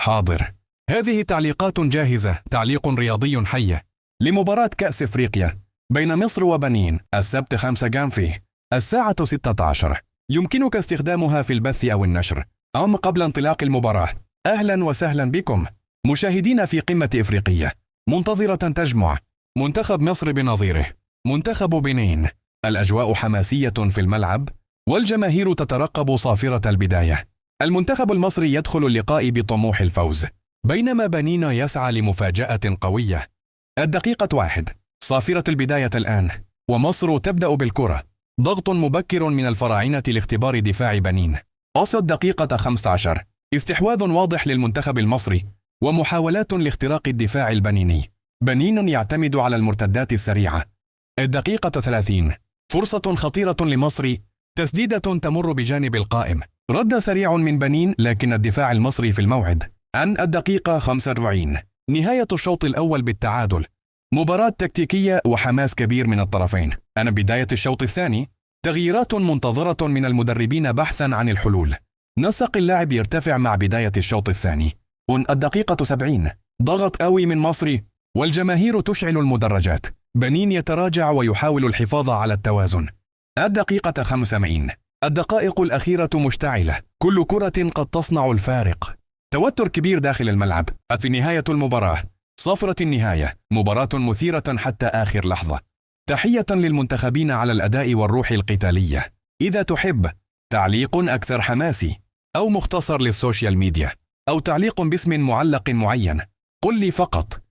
حاضر. هذه تعليقات جاهزة، تعليق رياضي حي لمباراة كأس إفريقيا بين مصر وبنين السبت 5 جانفي الساعة 16. يمكنك استخدامها في البث أو النشر أم قبل انطلاق المباراة. أهلا وسهلا بكم مشاهدين في قمة إفريقية منتظرة تجمع منتخب مصر بنظيره منتخب بنين. الأجواء حماسية في الملعب والجماهير تترقب صافرة البداية. المنتخب المصري يدخل اللقاء بطموح الفوز بينما بنين يسعى لمفاجأة قوية. الدقيقة 1. صافرة البداية الآن ومصر تبدأ بالكرة. ضغط مبكر من الفراعنة لاختبار دفاع بنين. أوصل دقيقة 15. استحواذ واضح للمنتخب المصري ومحاولات لاختراق الدفاع البنيني. بنين يعتمد على المرتدات السريعة. الدقيقة 30. فرصة خطيرة لمصر، تسديدة تمر بجانب القائم. رد سريع من بنين لكن الدفاع المصري في الموعد. عن الدقيقة 45. نهاية الشوط الأول بالتعادل. مباراة تكتيكية وحماس كبير من الطرفين. أنا بداية الشوط الثاني تغييرات منتظرة من المدربين بحثا عن الحلول. نسق اللعب يرتفع مع بداية الشوط الثاني. الدقيقة 70. ضغط قوي من مصر والجماهير تشعل المدرجات. بنين يتراجع ويحاول الحفاظ على التوازن. الدقيقة 75. الدقائق الأخيرة مشتعلة، كل كرة قد تصنع الفارق. توتر كبير داخل الملعب. في نهاية المباراة صافرة النهاية، مباراة مثيرة حتى آخر لحظة. تحية للمنتخبين على الأداء والروح القتالية. إذا تحب تعليق أكثر حماسي أو مختصر للسوشيال ميديا أو تعليق باسم معلق معين قل لي فقط.